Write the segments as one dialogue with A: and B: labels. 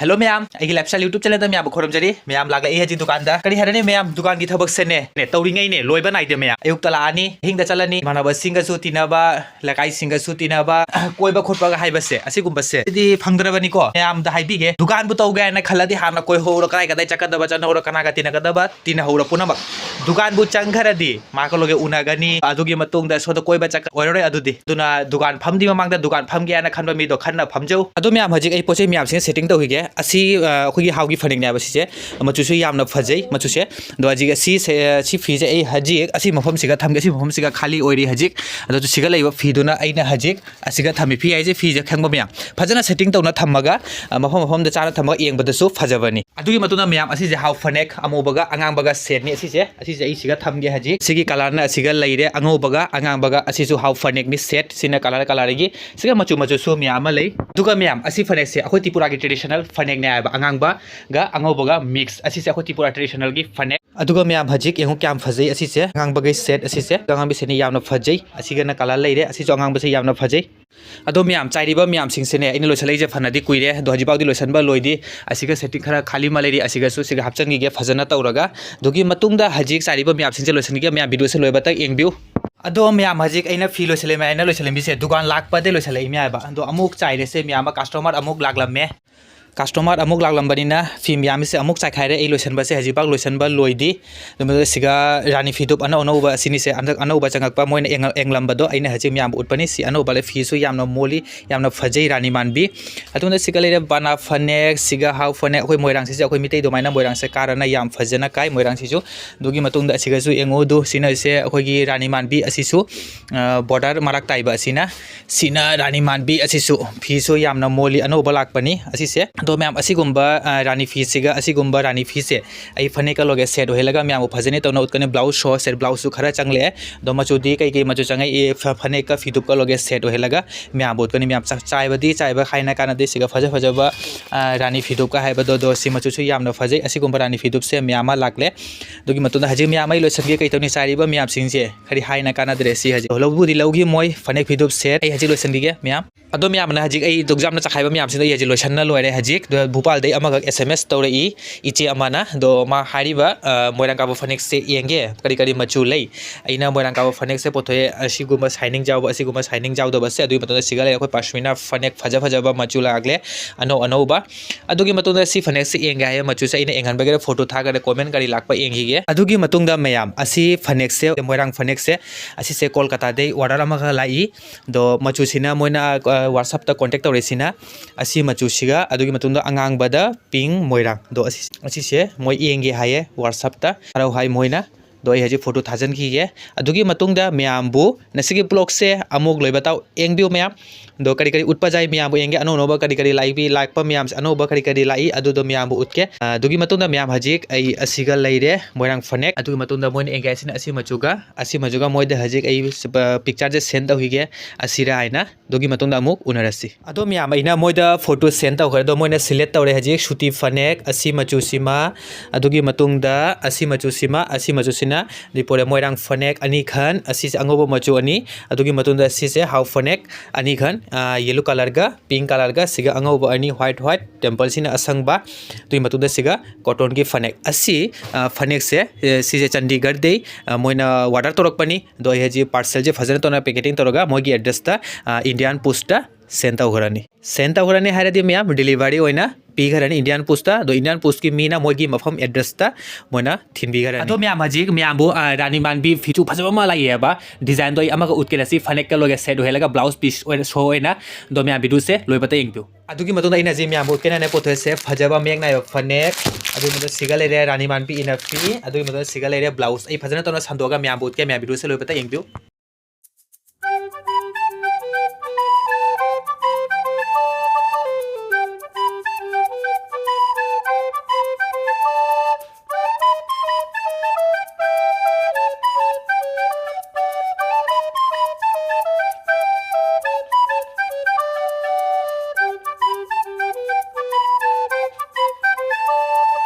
A: hello ma'am आई lifestyle YouTube channel ma'am खोरमजरी ma'am लाग हजी दुकान करी है मैम दुकान की थबक से ने तौरीने लोब नाइदे मैम अयुक्त लानी हिंग चलनी मानवसिंगसु तीनब लकाईसिंगसु तीनब कोईब खोटपग हाइबसे असिगुंबसे फंगद्रबनीको मैम हाइबीगे दुकान बु तौगे ना खलदी हाना कोई होर कनाई कदाई चकदब चनहोर कनागा तीनगदब तीनहोर पुनमक दुकान बु चंगरदी माकलोगे उनगनी अदुगी मतुंगदा सोद कोईब चक ओइरोय अदुदी दुना दुकान फमदी ममांगदा दुकान फमगे ना खनबा मीदो खन्ना फमजौ अदु मैम हजिक आई पोचे मैम से सेटिंग तौहिगे असी अखोगी हाउगी फनिंगने बसिसे मचुसु यामना फजै मचुसे दो हजिक सी फीजे आई हजिक असी मफम सिगा थमगे असी मफम सिगा खाली ओइरी हजिक अदो सिगा लैब फीदुना आइना हजिक असिगा थमी फी आइजे फीजे खंगबा मैम फजना सेटिंग तौना थमगा मफम मफम द चारा थमगा येंगबदसु फजबनी अदुगी मतुना मैम असिजे हाउ फनेक अमोबगा अंगांबगा सेटनी असिसे आई सिगा थमगे हजिक सिगी कलरना असिगा लैरे अंगोबगा अंगांबगा असिसु हाउ फनेक नि सेट सिना कलर कलरगी सिगा मचु मचु सु मैम लै दुगा मैम असी फनेक से अखोई त्रिपुरा की ट्रेडिशनल फनेक ने आबा अंगांबा गा अंगोबगा मिक्स असिसे अखोई त्रिपुरा ट्रेडिशनल की फनेक अदुगा मैम हजिक एंगो क्याम फजै असिसे अंगांबगे सेट असिसे अंगांबे सेनि यामना फजै असिगना कलर लैरे असिसु अंगांबे से यामना फजै अदो मैम चाइरिबा मैम सिंगसेने इन लोइसलैजे फनदी कुइरे दो हजिबाउदी लोइसनबा लोइदी असिगा सेटिंग खरा खाली मलेरी असिगासु सिगा हपचनगिगे फजना तौरगा दुगी मतुंगदा हजिक चाइरिबा मैम सिंगसे लोइसनगिगे मैम वीडियो से लोइबा तक एंगबिउ अदो मैम हजिक अना फी लोइसले मैं अना लोइसले मिसे दुकान लाकपदे लोइसले मैबा अदो अमुक चाइरेसे मैम कस्टमर अमुक लागलमे कस्टमर अमुक लागलम्बनिना फी मैम से अमुक चाइखारे ए लोइसनबसे हजिबाक लोइसनबा लोइदी सिगा रानी फीदुप अना अनौबा असिनिसे अंदक अनौबा चंगकपा मोइन एंगलम्बदो अइना हजि मैम उटपनि सि अनौबा ले फीसु यामना मोली यामना फजै रानी मानबी अतुंदा सिगा लेरे बाना फनेक सिगा हाउ फनेक अखोई मोइरांग से अखोई मितै दोमाइना मोइरांग से कारना याम फजना काय मोइरांग सिसु दुगी मतुंदा सिगासु एंगोदु सिना से अखोई रानी मानबी असिसु बॉर्डर मराक ताइबा सिना रानी मानबी असिसु फीसु यामना मोली अनौबा लाकपनि असिसे दो मैम असिगुंबा रानी फी सिगा असिगुंबा रानी फी से आई फनेक लोगे सेट होइलगा मैम फजने तौना उतकने ब्लाउज शो सेट ब्लाउज खरा चंगले दो मचुदी कई मचु चंगे ए फनेक का फीदुप का लोगे सेट होइलगा मैम उतकने मैम चाइबा खाइना काना दे सिगा फजबा रानी फीदुप का हाइबा दो सि मचुसु यामना फजै असिगुंबा रानी फीदुप से मैम लाकले दुगी मतुना हजि मैम आई लोसनगे कई तौनी चाइरिबा मैम सिंगसे खरि हाइना काना द्रेसी हजि लौबुदी लौगी मोय फनेक फीदुप सेट आई हजि लोसनगे मैम अदो मैम ना हजि आई दुगजाम ना चाखाइबा मैम सिन हजि लोसनना लोइरे हजि भोपाल दे अमग SMS तौरई इचे अमाना दो मा हारिबा मोइरांकाबो फनेक से येंगे करी करी मचु लै आइना मोइरांकाबो फनेक से पोथोए असिगुमा साइनिंग जाव असिगुमा साइनिंग जाव दबसे अदुई मतोदा सिगाले अखोई पश्मीना फनेक फजबा मचु लागले अनौबा अदुगी मतोदा सि फनेक से येंगे हाय मचु से इने एंगनबगे फोटो थागरे कमेंट करी लाकपा येंगिगे अदुगी मतुंगदा मैम असि फनेक से मोइरांग फनेक से असि से कोलकाता दे ऑर्डर अमगा लाई दो मचु सिना मोइना WhatsApp ता कांटेक्ट तौरेसिना असि मचु सिगा अदुगी मतुंगदा अंगांगबदा पिंग मोइरांग दो असि से मोइ येंगे हाये WhatsApp ता हराउ हाय मोइना दो हजि फोटो थाजन खिगे अदुगी मतुंगदा मैमबु नसिगे ब्लॉग से अमुक लोइबताउ एंगबिउ मैम दो करी करी उटपा जाय मैमबु एंगे अनोनोबा करी करी लाइबी लाइकपा मैम से अनोबा करी करी लाई अदुदो मैमबु उटके दुगी मतुंगदा मैम हजिक आई असिगा लैरे मोइरांग फनेक अदुगी मतुंगदा मोइन एंगे आसिना असि मचुगा मोइदे हजिक आई पिक्चर जे सेंड तौहिगे असिरा आइना दुगी मतुंगदा अमुक उनरसि अदो मैम आइना मोइदा फोटो सेंड तौखरे दो मोइना सिलेक्ट तौरे हजिक सुती फनेक असि मचुसिमा अदुगी मतुंगदा असि मचुसिना दिपोरे मोइरांग फनेक अनि खन असि से अंगोबो मचु अनि अदुगी मतुंदा असि से हाउ फनेक अनि खन येलो कलर का पिंक कलर का सिगा अंगोबो अनि व्हाइट टेम्पल सिना असंगबा तुई मतुंदा सिगा कॉटन की फनेक असि फनेक से सिजे चंडीगढ़ दे मोइना वाटर तोरकपनी दो हेजी पार्सल जे फजन तोना पैकेटिंग तोरगा मोगी एड्रेस ता इंडियन पोस्ट ता सेंटा होरानी हायरादि मैम डिलीवरी ओइना पीघरनी इंडियन पोस्ट दो इंडियन पोस्ट की मीना मोगी मफम एड्रेस ता मोना थिनबीघरनी अदो मैम हजिक मैमबो रानी मानबी फिचु फजबमा लाइएबा डिजाइन दो अमग उतकेलसी फनेक का लोगे सेट होइलगा ब्लाउज पीस ओइ शो ओइना दो मैम बिदु से लोइबता इंगबिउ अदुगी मतुंदा इना जे मैम उतकेना पोथो से फजबा मेगना फनेक अदुगी मत सिगलेरे रानी मानबी इना फी अदुगी मत सिगलेरे ब्लाउज आई फजना तोना संदोगा मैम उतके मैम बिदु से लोइबता इंगबिउ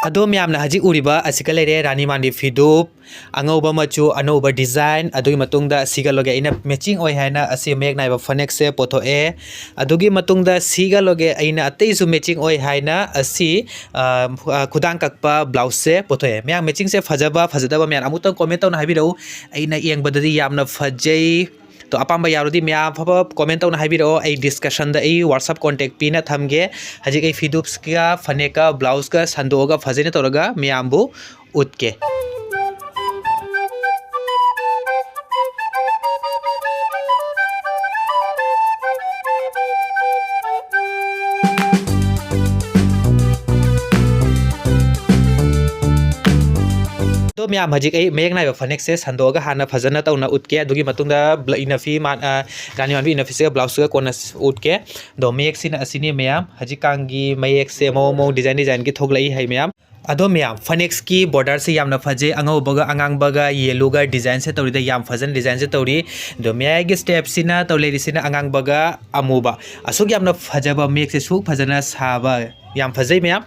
A: अदो म्यामना हजिक उरिबा असिका लेरे रानी मांडी फिदुप अंगौबा मचु अनौबा डिजाइन अदुगी मतुंगदा सिगा लोगे इना मैचिंग ओय हायना असि मेक नाइबा फनेक से पोथो ए अदुगी मतुंगदा सिगा लोगे इना अतैसु मैचिंग ओय हायना असि खुदांग ककपा ब्लाउज से पोथो ए म्याम मैचिंग से फजबा फजदबा म्याम अमुतंग कमेंट तौना हाबिरौ इना येंगबददि यामना फजै तो अपाम यारोदी म्याम फब कमेंट तौना हाबिरो आई डिस्कशन दा आई व्हाट्सएप कांटेक्ट पिना थमगे हजिक आई फिदुप्स का फनेका ब्लाउज का संदोगा फजेने तौरगा म्यामबु उतके तो म्याम हजिक आई मेक नाइबा फनेक से संदोगा हाना फजना तौना उतके दुगी मतुंगदा इनफी मान रानी मानबी इनफी से ब्लाउज का कोना उतके दो मेक सिना असिनी म्याम हजिक कांगी मेक से मो डिजाइन की थोगलाई है म्याम अदो म्याम फनेक्स की बॉर्डर से यामना फजे अंगौबगा अंगांगबगा येलोगा डिजाइन से तौरी याम फजन डिजाइन से तौरी दो म्यागी स्टेप सिना तौलेरी सिना अंगांगबगा अमुबा असुक यामना फजबा मेक से सुक फजना साबा याम फजै म्याम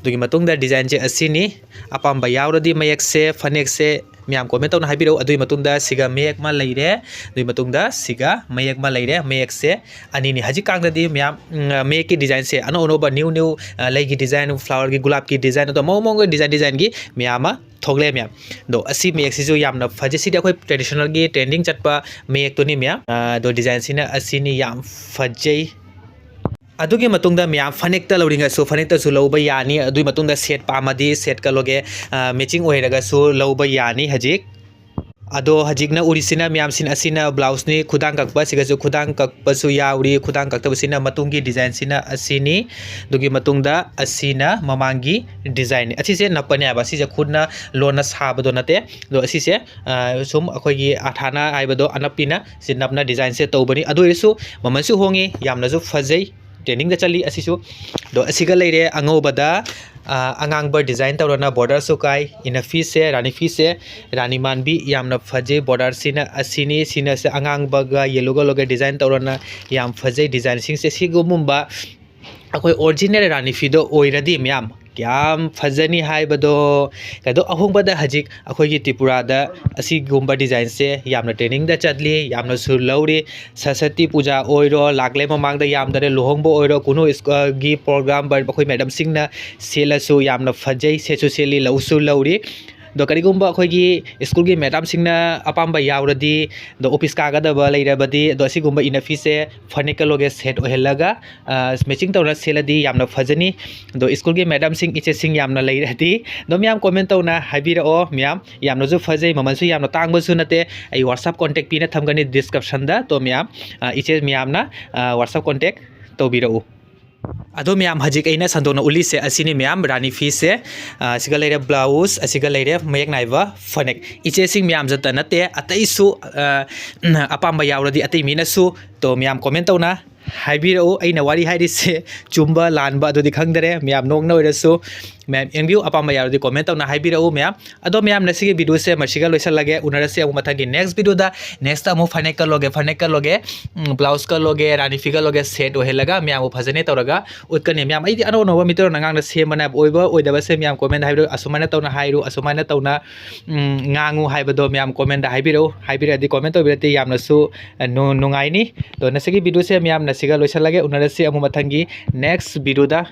A: दुगी मतुंगदा डिजाइन से असिनी अपाम्बा यावरदी मयक से फनेक से म्याम कमेंट तौना हाबिरो अदुई मतुंगदा सिगा मेक मा लैरे दुई मतुंगदा सिगा मयक मा लैरे मयक से अनिनी हजिक कांगददी म्याम मेक की डिजाइन से अनो अनोबा न्यू लैगी डिजाइन फ्लावर की गुलाब की डिजाइन तो मोंग डिजाइन की म्याम थोगले म्याम दो असी मेक सिजु यामना फजे सिदि अखोय ट्रेडिशनल की ट्रेंडिंग चटपा मेक तोनी म्याम दो डिजाइन सिना असिनी याम फजै अदुगी मतुंगदा म्याम फनेक्ता लौरिंगसु फनेक्तासु लौबा यानी अदुई मतुंगदा सेट पामदी सेट का लोगे मैचिंग ओइरगसु लौबा यानी हजिक अदो हजिकना उरिसिना म्याम सिन असिना ब्लाउज नि खुदांग ककबा सिगसु खुदांग ककबसु याउरी खुदांग ककतबसिना मतुंगी डिजाइन सिना असिनी दुगी मतुंगदा असिना ममांगी डिजाइन असिसे नपने आबा सिजे खुदना लोना साबदो नते दो असिसे सुम अखोगी आथाना आइबदो अनपिना सि नपना डिजाइन से तौबनी अदोइसु ममनसु होंगी यामनसु फजै ट्रेनिंग दा चली असिसु दो असिगा लेरे अंगौबदा अंगांगबर डिजाइन तौरना बॉर्डर सुकाई इनफी से रानी मानबी यामना फजे बॉर्डर सिना असिनी सिना से अंगांगबगा येलोगा लोगे डिजाइन तौरना याम फजे डिजाइन सिंग से सिगुमुंबा अखोय ओरिजिनल रानी फीदो ओइरदी म्याम क्याम फजनी हाइबदो कदो अहोंबदा हजिक अखोगी त्रिपुरादा असिगुंबा डिजाइन से यामना ट्रेनिंग दा चदली यामना सुर लौरी सरस्वती पूजा ओइरो लागले ममांगदा यामदरे लोहोंबो ओइरो कुनो गी प्रोग्राम बर अखोय मैडम सिंगना सेलसु यामना फजै सेसु सेली लौसु लौरी दो करिगुंबा अखोगी स्कूल की मैडम सिंगना अपाम्बा यावरदी दो ऑफिस कागदबा लेरबदी दो असिगुंबा इनफी से फनेक लोगे सेट ओहेलगा मैचिंग तौना सेलदी यामना फजनी दो स्कूल की मैडम सिंग इचे सिंग यामना लेरदी दो म्याम कमेंट तौना हाबिरओ म्याम यामनाजु फजै ममनसु यामना तांगबसु नते आई व्हाट्सएप कांटेक्ट पिना थमगनी डिस्क्रिप्शन दा तो म्याम इचे म्यामना व्हाट्सएप कांटेक्ट तौबिरऊ अदो म्याम हजिक अइना संदोना उली से असिनी म्याम रानी फी से असिगा लेरे ब्लाउज असिगा लेरे मयक नाइबा फनेक इचे सिंग म्याम जत नते अतैसु अपाम्बा यावरदी अतै मिनसु तो म्याम कमेंट तौना हाइबिरओ अइना वारी हाइरिसे चुम्बा लानबा अदुदि खंगदरे म्याम नोंगना ओइरसु मैम एंग्यू अपाम्बा यारदी कमेंट तौना हाइबिरओ म्याम अदो म्याम नसिगे वीडियो से मसिगा लोइसलगे उनरसे अमु मथागी नेक्स्ट वीडियो दा नेक्स्ट अमु फनेक का लोगे ब्लाउज का लोगे रानी फी का लोगे सेट ओहेलगा म्याम फजने तौरगा उतकने म्याम अइदि अनो नोबा मितर नगांगना सेमना ओइबा ओइदबा से म्याम कमेंट हाइबिरो असुमाना तौना हाइरु असुमाना तौना ngangu haibado myam comment da haibiro di comment obirati yamnasu nungaini to nasigi video se myam nasiga loisalage unarasi amu mathangi next video da